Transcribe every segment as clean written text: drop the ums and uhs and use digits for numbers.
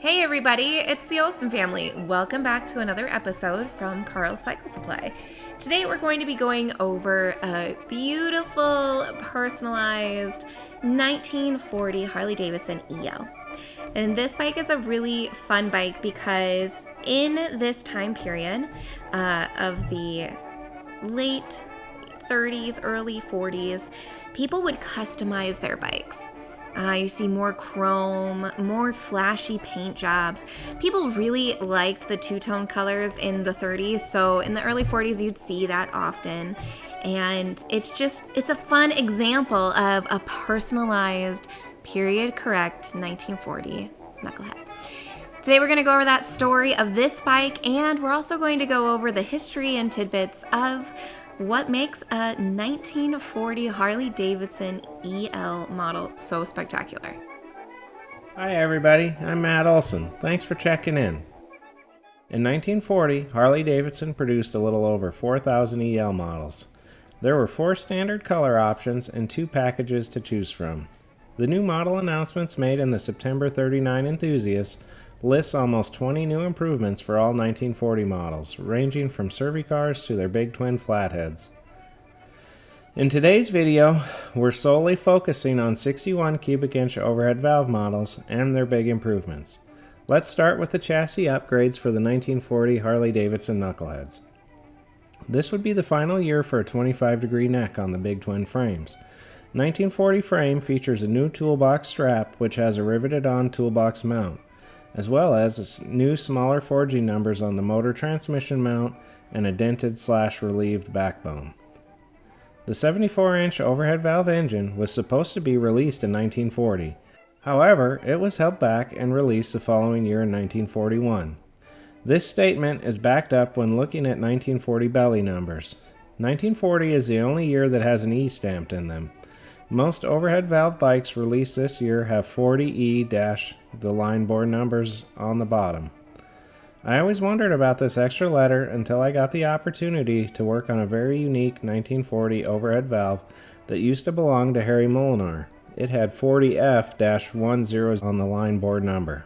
Hey everybody, it's the Olsen family. Welcome back to another episode from Carl's Cycle Supply. Today we're going to be going over a beautiful, personalized 1940 Harley-Davidson EL. And this bike is a really fun bike because in this time period of the late 30s, early 40s, people would customize their bikes. You see more chrome, more flashy paint jobs. People really liked the two-tone colors in the 30s, so in the early 40s you'd see that often. And it's a fun example of a personalized, period-correct 1940 Knucklehead. Today we're going to go over that story of this bike, and we're also going to go over the history and tidbits of what makes a 1940 Harley-Davidson EL model so spectacular. Hi everybody, I'm Matt Olson. Thanks for checking in. In 1940, Harley-Davidson produced a little over 4,000 EL models. There were 4 standard color options and 2 packages to choose from. The new model announcements made in the September 39 Enthusiast lists almost 20 new improvements for all 1940 models, ranging from Survey cars to their big twin flatheads. In today's video, we're solely focusing on 61 cubic inch overhead valve models and their big improvements. Let's start with the chassis upgrades for the 1940 Harley-Davidson Knuckleheads. This would be the final year for a 25-degree neck on the big twin frames. 1940 frame features a new toolbox strap which has a riveted-on toolbox mount, as well as new smaller forging numbers on the motor transmission mount and a dented/relieved backbone. The 74-inch overhead valve engine was supposed to be released in 1940. However, it was held back and released the following year in 1941. This statement is backed up when looking at 1940 belly numbers. 1940 is the only year that has an E stamped in them. Most overhead valve bikes released this year have 40E- the line board numbers on the bottom. I always wondered about this extra letter until I got the opportunity to work on a very unique 1940 overhead valve that used to belong to Harry Molinar. It had 40F-10 on the line board number.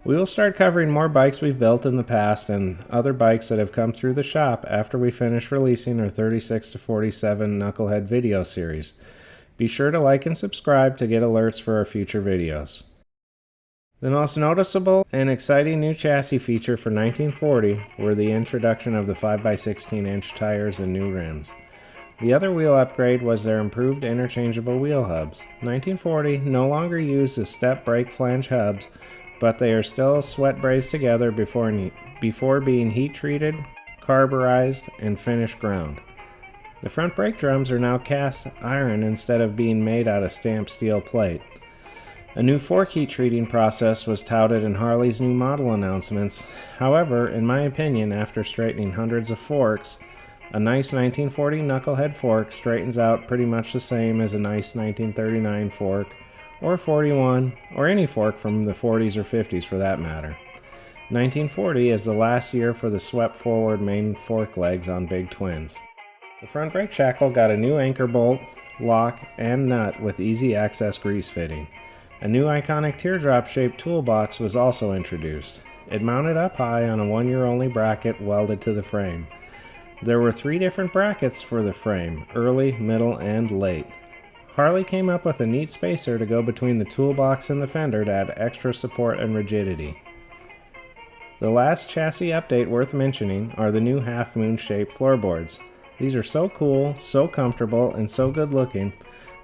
We will start covering more bikes we've built in the past and other bikes that have come through the shop after we finish releasing our 36 to 47 Knucklehead video series. Be sure to like and subscribe to get alerts for our future videos. The most noticeable and exciting new chassis feature for 1940 were the introduction of the 5x16-inch tires and new rims. The other wheel upgrade was their improved interchangeable wheel hubs. 1940 no longer used the step brake flange hubs, but they are still sweat brazed together before being heat treated, carburized, and finished ground. The front brake drums are now cast iron instead of being made out of stamped steel plate. A new fork heat treating process was touted in Harley's new model announcements. However, in my opinion, after straightening hundreds of forks, a nice 1940 Knucklehead fork straightens out pretty much the same as a nice 1939 fork, or 41, or any fork from the 40s or 50s for that matter. 1940 is the last year for the swept forward main fork legs on big twins. The front brake shackle got a new anchor bolt, lock, and nut with easy access grease fitting. A new iconic teardrop-shaped toolbox was also introduced. It mounted up high on a 1-year-only bracket welded to the frame. There were 3 different brackets for the frame, early, middle, and late. Harley came up with a neat spacer to go between the toolbox and the fender to add extra support and rigidity. The last chassis update worth mentioning are the new half-moon shaped floorboards. These are so cool, so comfortable, and so good looking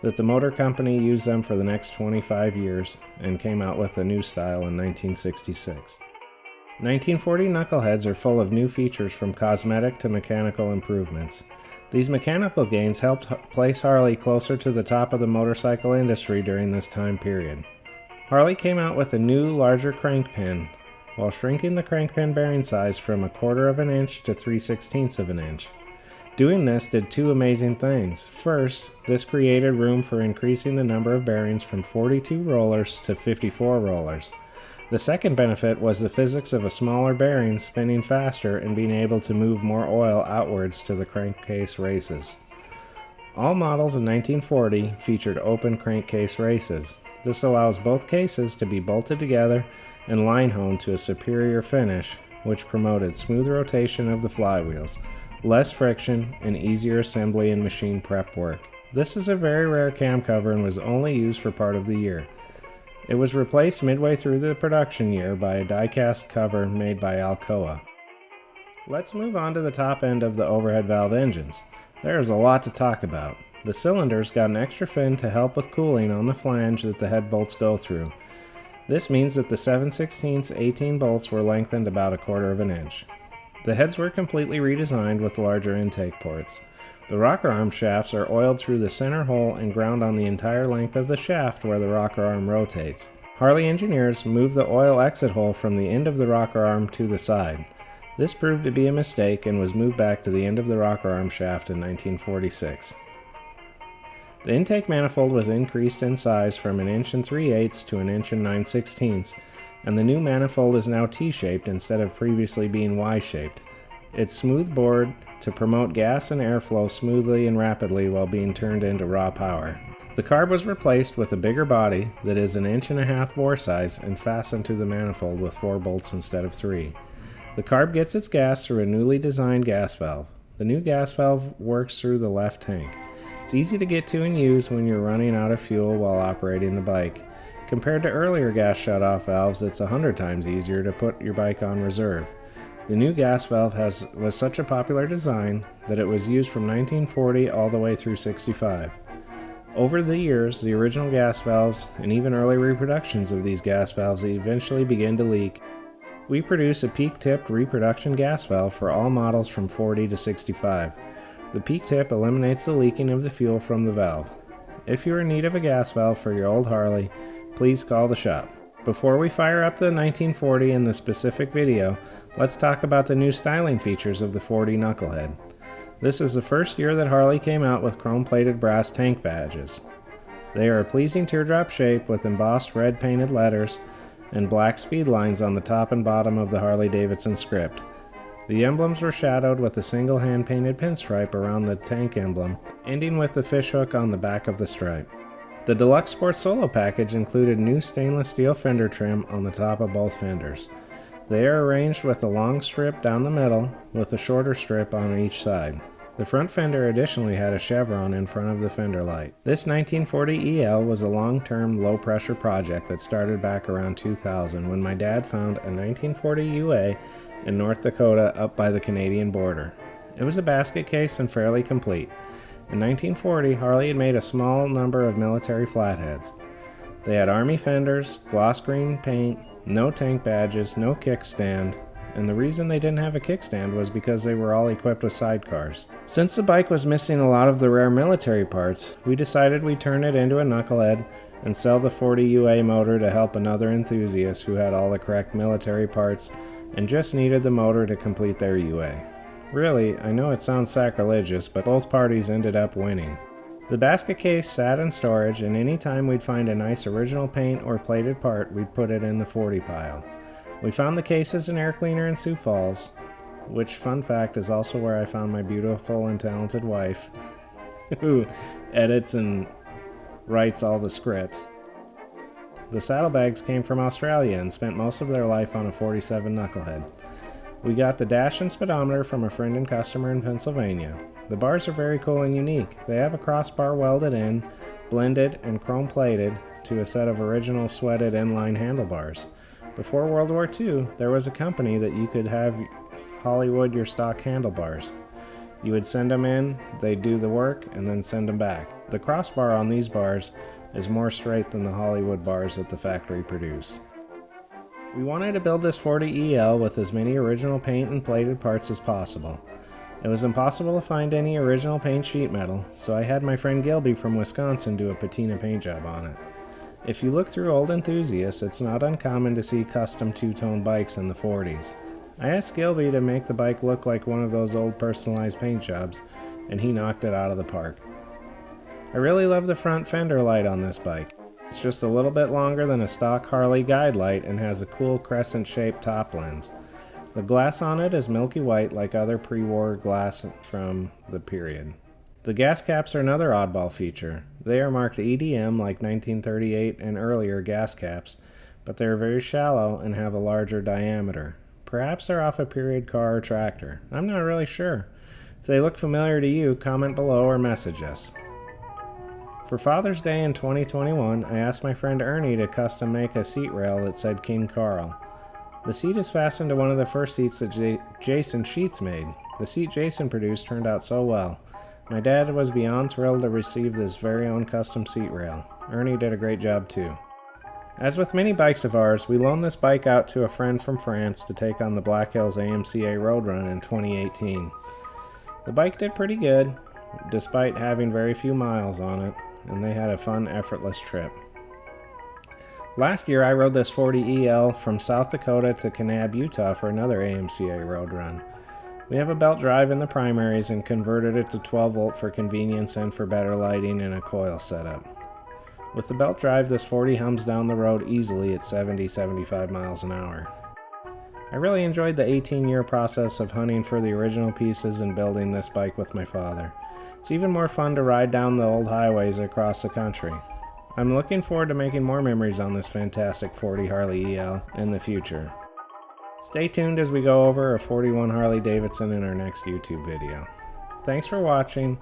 that the motor company used them for the next 25 years and came out with a new style in 1966. 1940 Knuckleheads are full of new features from cosmetic to mechanical improvements. These mechanical gains helped place Harley closer to the top of the motorcycle industry during this time period. Harley came out with a new, larger crank pin, while shrinking the crank pin bearing size from 1/4 of an inch to 3/16 of an inch. Doing this did 2 amazing things. First, this created room for increasing the number of bearings from 42 rollers to 54 rollers. The second benefit was the physics of a smaller bearing spinning faster and being able to move more oil outwards to the crankcase races. All models in 1940 featured open crankcase races. This allows both cases to be bolted together and line honed to a superior finish, which promoted smooth rotation of the flywheels, less friction, and easier assembly and machine prep work. This is a very rare cam cover and was only used for part of the year. It was replaced midway through the production year by a die-cast cover made by Alcoa. Let's move on to the top end of the overhead valve engines. There is a lot to talk about. The cylinders got an extra fin to help with cooling on the flange that the head bolts go through. This means that the 7/16 18 bolts were lengthened about 1/4 of an inch. The heads were completely redesigned with larger intake ports. The rocker arm shafts are oiled through the center hole and ground on the entire length of the shaft where the rocker arm rotates. Harley engineers moved the oil exit hole from the end of the rocker arm to the side. This proved to be a mistake and was moved back to the end of the rocker arm shaft in 1946. The intake manifold was increased in size from 1 3/8" to 1 9/16", and the new manifold is now T-shaped instead of previously being Y-shaped. It's smooth bored to promote gas and airflow smoothly and rapidly while being turned into raw power. The carb was replaced with a bigger body that is 1.5" bore size and fastened to the manifold with 4 bolts instead of 3. The carb gets its gas through a newly designed gas valve. The new gas valve works through the left tank. It's easy to get to and use when you're running out of fuel while operating the bike. Compared to earlier gas shutoff valves, it's 100 times easier to put your bike on reserve. The new gas valve was such a popular design that it was used from 1940 all the way through 65. Over the years, the original gas valves and even early reproductions of these gas valves eventually began to leak. We produce a peak-tipped reproduction gas valve for all models from 40 to 65. The peak tip eliminates the leaking of the fuel from the valve. If you're in need of a gas valve for your old Harley, please call the shop. Before we fire up the 1940 in the specific video, let's talk about the new styling features of the 40 Knucklehead. This is the first year that Harley came out with chrome-plated brass tank badges. They are a pleasing teardrop shape with embossed red painted letters and black speed lines on the top and bottom of the Harley-Davidson script. The emblems were shadowed with a single hand-painted pinstripe around the tank emblem, ending with the fishhook on the back of the stripe. The Deluxe Sport Solo package included new stainless steel fender trim on the top of both fenders. They are arranged with a long strip down the middle with a shorter strip on each side. The front fender additionally had a chevron in front of the fender light. This 1940 EL was a long-term, low-pressure project that started back around 2000 when my dad found a 1940 UA in North Dakota up by the Canadian border. It was a basket case and fairly complete. In 1940, Harley had made a small number of military flatheads. They had Army fenders, gloss green paint, no tank badges, no kickstand, and the reason they didn't have a kickstand was because they were all equipped with sidecars. Since the bike was missing a lot of the rare military parts, we decided we'd turn it into a Knucklehead and sell the 40 UA motor to help another enthusiast who had all the correct military parts and just needed the motor to complete their UA. Really, I know it sounds sacrilegious, but both parties ended up winning. The basket case sat in storage, and any time we'd find a nice original paint or plated part, we'd put it in the 40 pile. We found the cases in Air Cleaner in Sioux Falls, which, fun fact, is also where I found my beautiful and talented wife, who edits and writes all the scripts. The saddlebags came from Australia and spent most of their life on a 47 Knucklehead. We got the dash and speedometer from a friend and customer in Pennsylvania. The bars are very cool and unique. They have a crossbar welded in, blended, and chrome-plated to a set of original sweated inline handlebars. Before World War II, there was a company that you could have Hollywood your stock handlebars. You would send them in, they'd do the work, and then send them back. The crossbar on these bars is more straight than the Hollywood bars that the factory produced. We wanted to build this 40 EL with as many original paint and plated parts as possible. It was impossible to find any original paint sheet metal, so I had my friend Gilby from Wisconsin do a patina paint job on it. If you look through old enthusiasts, it's not uncommon to see custom two-tone bikes in the 40s. I asked Gilby to make the bike look like one of those old personalized paint jobs, and he knocked it out of the park. I really love the front fender light on this bike. It's just a little bit longer than a stock Harley guide light and has a cool crescent-shaped top lens. The glass on it is milky white like other pre-war glass from the period. The gas caps are another oddball feature. They are marked EDM like 1938 and earlier gas caps, but they are very shallow and have a larger diameter. Perhaps they're off a period car or tractor. I'm not really sure. If they look familiar to you, comment below or message us. For Father's Day in 2021, I asked my friend Ernie to custom make a seat rail that said King Carl. The seat is fastened to one of the first seats that Jason Sheets made. The seat Jason produced turned out so well. My dad was beyond thrilled to receive this very own custom seat rail. Ernie did a great job too. As with many bikes of ours, we loaned this bike out to a friend from France to take on the Black Hills AMCA Road Run in 2018. The bike did pretty good, despite having very few miles on it, and they had a fun, effortless trip. Last year, I rode this 40 EL from South Dakota to Kanab, Utah for another AMCA road run. We have a belt drive in the primaries and converted it to 12 volt for convenience and for better lighting and a coil setup. With the belt drive, this 40 hums down the road easily at 70-75 miles an hour. I really enjoyed the 18-year process of hunting for the original pieces and building this bike with my father. It's even more fun to ride down the old highways across the country. I'm looking forward to making more memories on this fantastic 40 Harley EL in the future. Stay tuned as we go over a 41 Harley-Davidson in our next YouTube video. Thanks for watching,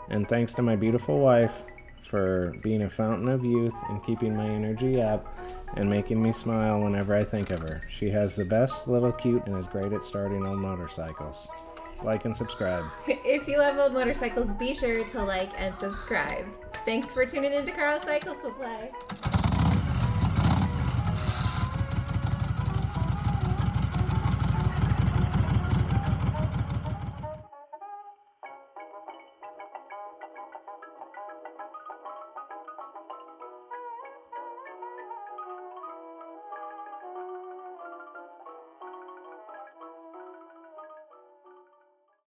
and thanks to my beautiful wife for being a fountain of youth and keeping my energy up and making me smile whenever I think of her. She has the best little cute and is great at starting old motorcycles. Like and subscribe. If you love old motorcycles, be sure to like and subscribe. Thanks for tuning in to Carl Cycle Supply.